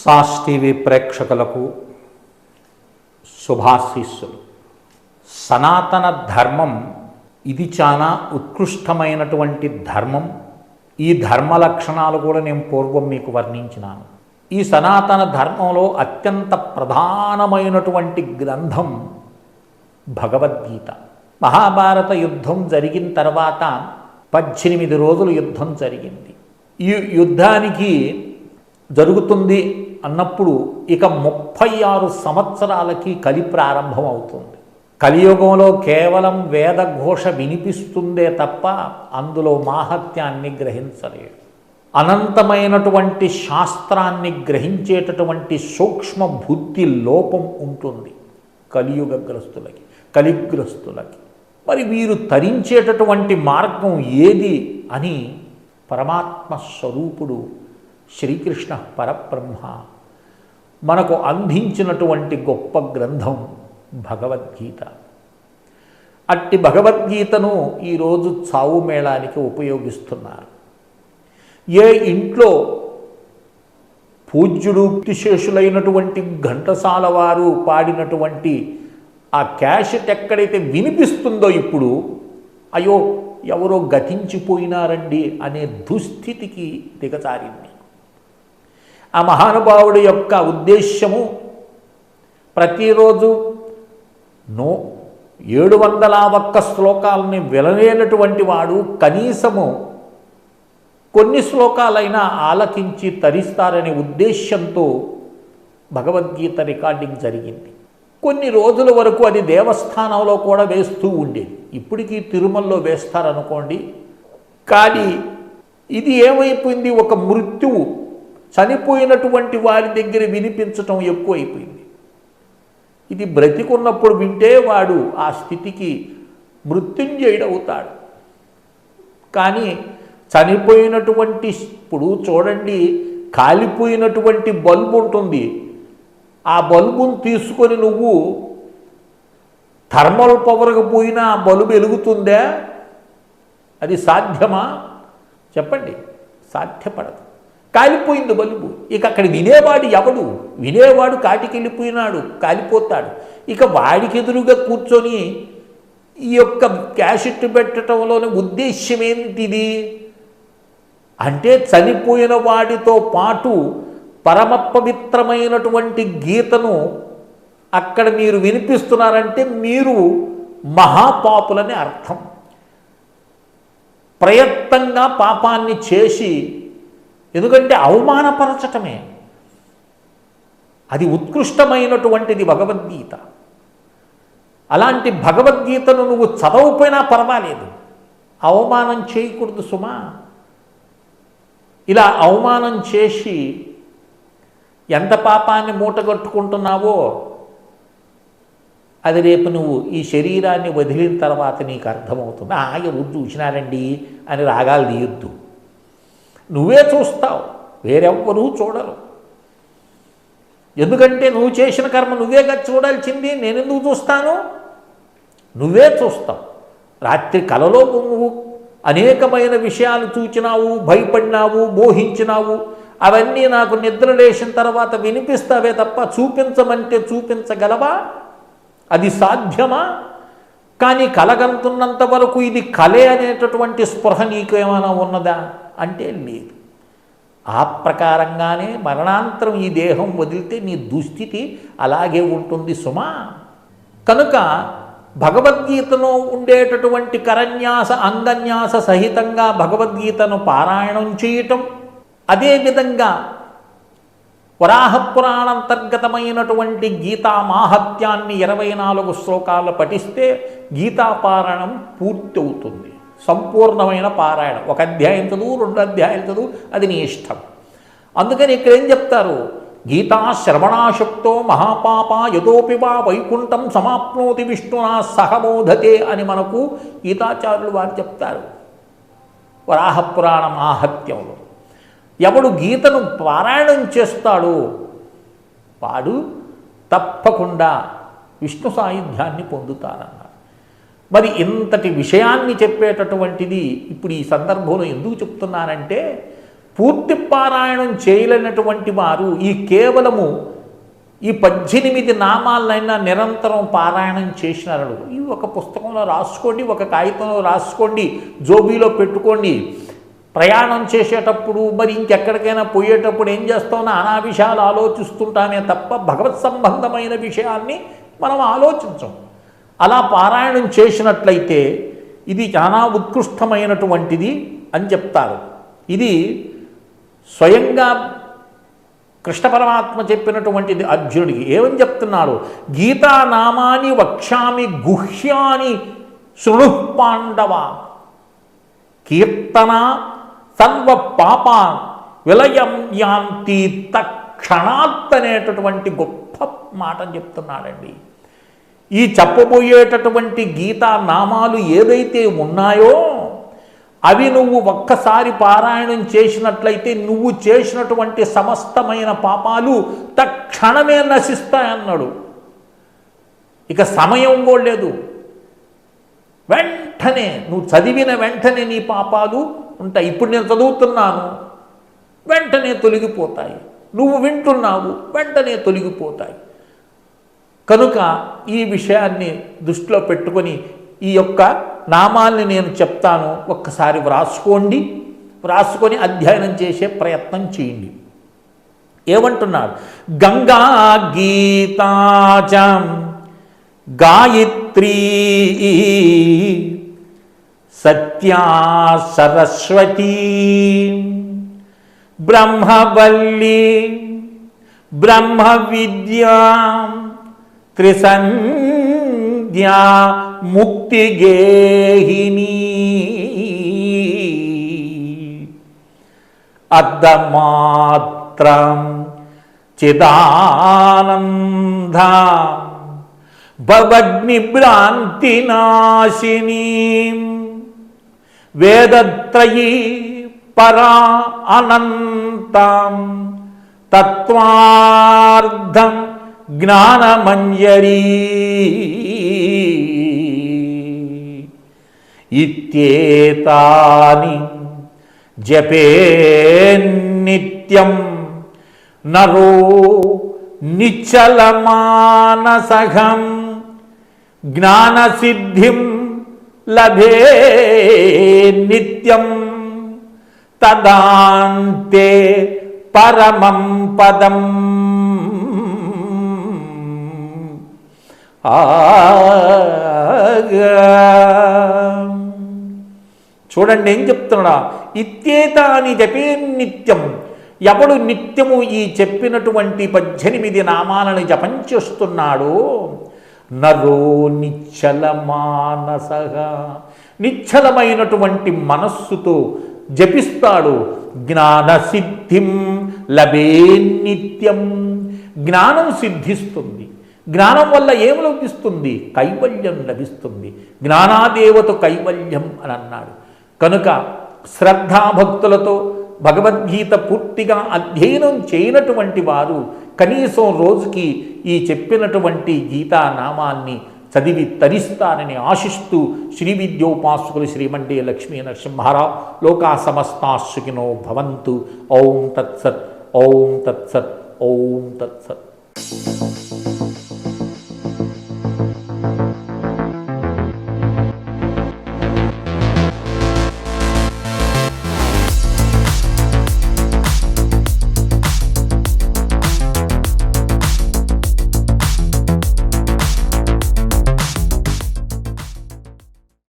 Sauce TV ప్రేక్షకులకు శుభాశీస్సులు. సనాతన ధర్మం ఇది చాలా ఉత్కృష్టమైనటువంటి ధర్మం. ఈ ధర్మ లక్షణాలు కూడా నేను పూర్వం మీకు వర్ణించినాను. ఈ సనాతన ధర్మంలో అత్యంత ప్రధానమైనటువంటి గ్రంథం భగవద్గీత. మహాభారత యుద్ధం జరిగిన తర్వాత 18 రోజులు యుద్ధం జరిగింది. ఈ యుద్ధానికి జరుగుతుంది అన్నప్పుడు ఇక 36 సంవత్సరాలకి కలి ప్రారంభం అవుతుంది. కలియుగంలో కేవలం వేదఘోష వినిపిస్తుందే తప్ప అందులో మాహాత్యాన్ని గ్రహించలేడు. అనంతమైనటువంటి శాస్త్రాన్ని గ్రహించేటటువంటి సూక్ష్మ బుద్ధి లోపం ఉంటుంది కలియుగగ్రస్తులకి, కలిగ్రస్తులకి. మరి వీరు తరించేటటువంటి మార్గం ఏది అని పరమాత్మ స్వరూపుడు శ్రీకృష్ణ పరబ్రహ్మ మనకు అందించినటువంటి గొప్ప గ్రంథం భగవద్గీత. అట్టి భగవద్గీతను ఈరోజు చావు మేళానికి ఉపయోగిస్తున్నారు. ఏ ఇంట్లో పూజ్యుడు విశేషులైనటువంటి ఘంటసాల వారు పాడినటువంటి ఆ క్యాసెట్ ఎక్కడైతే వినిపిస్తుందో ఇప్పుడు అయ్యో ఎవరో గతించిపోయినారండి అనే దుస్థితికి దిగజారింది. ఆ మహానుభావుడి యొక్క ఉద్దేశ్యము ప్రతిరోజు 701 శ్లోకాలని వినలేనటువంటి వాడు కనీసము కొన్ని శ్లోకాలైనా ఆలకించి తరిస్తారనే ఉద్దేశ్యంతో భగవద్గీత రికార్డింగ్ జరిగింది. కొన్ని రోజుల వరకు అది దేవస్థానంలో కూడా వేస్తూ ఉండేది. ఇప్పటికీ తిరుమలలో వేస్తారనుకోండి. కానీ ఇది ఏమైపోయింది, ఒక మృత్యువు చనిపోయినటువంటి వారి దగ్గర వినిపించటం ఎక్కువైపోయింది. ఇది బ్రతికున్నప్పుడు వింటే వాడు ఆ స్థితికి మృత్యుంజయుడవుతాడు. కానీ చనిపోయినటువంటి ఇప్పుడు చూడండి, కాలిపోయినటువంటి బల్బు ఉంటుంది. ఆ బల్బును తీసుకొని నువ్వు థర్మల్ పవర్కి పోయినా ఆ బల్బు వెలుగుతుందా? అది సాధ్యమా చెప్పండి? సాధ్యపడదు. కాలిపోయింది బల్బు. ఇక అక్కడ వినేవాడు ఎవడు? వినేవాడు కాటికి వెళ్ళిపోయినాడు, కాలిపోతాడు. ఇక వాడికి ఎదురుగా కూర్చొని ఈ యొక్క క్యాసెట్ పెట్టడంలోని ఉద్దేశ్యం ఏంటిది అంటే, చనిపోయిన వాడితో పాటు పరమ పవిత్రమైనటువంటి గీతను అక్కడ మీరు వినిపిస్తున్నారంటే మీరు మహాపాపులని అర్థం. ప్రయత్నంగా పాపాన్ని చేసి, ఎందుకంటే అవమానపరచటమే. అది ఉత్కృష్టమైనటువంటిది భగవద్గీత. అలాంటి భగవద్గీతను నువ్వు చదవకపోయినా పర్వాలేదు, అవమానం చేయకూడదు సుమా. ఇలా అవమానం చేసి ఎంత పాపాన్ని మూటగట్టుకుంటున్నావో అది రేపు నువ్వు ఈ శరీరాన్ని వదిలిన తర్వాత నీకు అర్థమవుతుంది. ఎవరు చూసినారండి అని రాగాలు తీయొద్దు. నువ్వే చూస్తావు, వేరెవ్వరూ చూడరు. ఎందుకంటే నువ్వు చేసిన కర్మ నువ్వే చూడాల్సింది. నేనెందుకు చూస్తాను? నువ్వే చూస్తావు. రాత్రి కలలో నువ్వు అనేకమైన విషయాలు చూచినావు, భయపడినావు, మోహించినావు. అవన్నీ నాకు నిద్ర లేచిన తర్వాత వినిపిస్తావే తప్ప చూపించమంటే చూపించగలవా? అది సాధ్యమా? కానీ కలగంతున్నంత వరకు ఇది కలే అనేటటువంటి స్పృహ నీకు ఏమైనా ఉన్నదా అంటే లేదు. ఆ ప్రకారంగానే మరణాంతరం ఈ దేహం వదిలితే నీ దుస్థితి అలాగే ఉంటుంది సుమా. కనుక భగవద్గీతలో ఉండేటటువంటి కరన్యాస అంగన్యాస సహితంగా భగవద్గీతను పారాయణం చేయటం, అదేవిధంగా వరాహపురాణంతర్గతమైనటువంటి గీతా మాహత్యాన్ని 24 శ్లోకాలు పఠిస్తే గీతాపారాయణం పూర్తి అవుతుంది. సంపూర్ణమైన పారాయణం. 1 అధ్యాయం చదువు, 2 అధ్యాయాలు చదువు, అది నీ ఇష్టం. అందుకని ఇక్కడ ఏం చెప్తారు? గీతా శ్రవణాశక్తో మహాపాప యతోపి వా వైకుంఠం సమాప్నోతి విష్ణునా సహమోధతే అని మనకు గీతాచార్యులు వారు చెప్తారు వరాహపురాణ మాహత్యంలో. ఎవడు గీతను పారాయణం చేస్తాడో వాడు తప్పకుండా విష్ణు సాయుధ్యాన్ని పొందుతారన్నారు. మరి ఇంతటి విషయాన్ని చెప్పేటటువంటిది ఇప్పుడు ఈ సందర్భంలో ఎందుకు చెప్తున్నానంటే, పూర్తి పారాయణం చేయలేనటువంటి వారు ఈ కేవలము ఈ 18 నామాలైనా నిరంతరం పారాయణం చేసినారు. ఇవి ఒక పుస్తకంలో రాసుకోండి, ఒక కాగితంలో రాసుకోండి, జోబీలో పెట్టుకోండి. ప్రయాణం చేసేటప్పుడు మరి ఇంకెక్కడికైనా పోయేటప్పుడు ఏం చేస్తామో నానా విషయాలు ఆలోచిస్తుంటామే తప్ప భగవత్ సంబంధమైన విషయాన్ని మనం ఆలోచించం. అలా పారాయణం చేసినట్లయితే ఇది చాలా ఉత్కృష్టమైనటువంటిది అని చెప్తారు. ఇది స్వయంగా కృష్ణ పరమాత్మ చెప్పినటువంటిది అర్జునుడికి. ఏమని చెప్తున్నాడు? గీతానామాని వక్ష్యామి గుహ్యాని శృణు పాండవ, కీర్తన సర్వ పాపాన్ విలయం యాంతి తక్షణాత్ అనేటటువంటి గొప్ప మాటని చెప్తున్నాడండి. ఈ చెప్పబోయేటటువంటి గీతా నామాలు ఏదైతే ఉన్నాయో అవి నువ్వు ఒక్కసారి పారాయణం చేసినట్లయితే నువ్వు చేసినటువంటి సమస్తమైన పాపాలు తక్షణమే నశిస్తాయన్నాడు. ఇక సమయం కూడా లేదు, వెంటనే నువ్వు చదివిన వెంటనే నీ పాపాలు ఉంటాయి. ఇప్పుడు నేను చదువుతున్నాను, వెంటనే తొలగిపోతాయి. నువ్వు వింటున్నావు, వెంటనే తొలగిపోతాయి. కనుక ఈ విషయాన్ని దృష్టిలో పెట్టుకొని ఈ యొక్క నామాల్ని నేను చెప్తాను, ఒక్కసారి వ్రాసుకొని అధ్యయనం చేసే ప్రయత్నం చేయండి. ఏమంటున్నాడు? గంగా గీతాచం గాయత్రీ సత్యా సరస్వతీ బ్రహ్మవల్లీ బ్రహ్మ విద్యా త్రిసంధ్యా ముక్తిగేహిని అర్ధమాత్రం చిదానంద భవగ్నిభ్రాంతినాశిని వేదత్రయీ పరా అనంతం తత్వార్థం జ్ఞానమంజరీ ఇత్యేతాని జపే నిత్యం నరో నిశ్చలమానసః జ్ఞానసిద్ధిం లభే నిత్యం తదాంతే పరమం పదం. చూడండి ఏం చెప్తున్నాడా? ఇత్యేతాని జపే నిత్యం. ఎవడు నిత్యము ఈ చెప్పినటువంటి 18 నామాలను జపం చేస్తున్నాడో నరో నిశ్చల మానసః, నిశ్చలమైనటువంటి మనస్సుతో జపిస్తాడు. జ్ఞానసిద్ధిం లభే నిత్యం, జ్ఞానం సిద్ధిస్తుంది. జ్ఞానం వల్ల ఏం లభిస్తుంది? కైవల్యం లభిస్తుంది. జ్ఞానాదేవత కైవల్యం అని అన్నాడు. కనుక శ్రద్ధాభక్తులతో భగవద్గీత పూర్తిగా అధ్యయనం చేయనటువంటి వారు కనీసం రోజుకి ఈ చెప్పినటువంటి గీతానామాన్ని చదివి తరిస్తారని ఆశిస్తూ శ్రీ విద్యోపాసకులు శ్రీమండే లక్ష్మీ నరసింహారావు లోకా సమస్తా సుఖినో భవంతు. ఓం తత్సత్, ఓం తత్సత్, ఓం తత్సత్.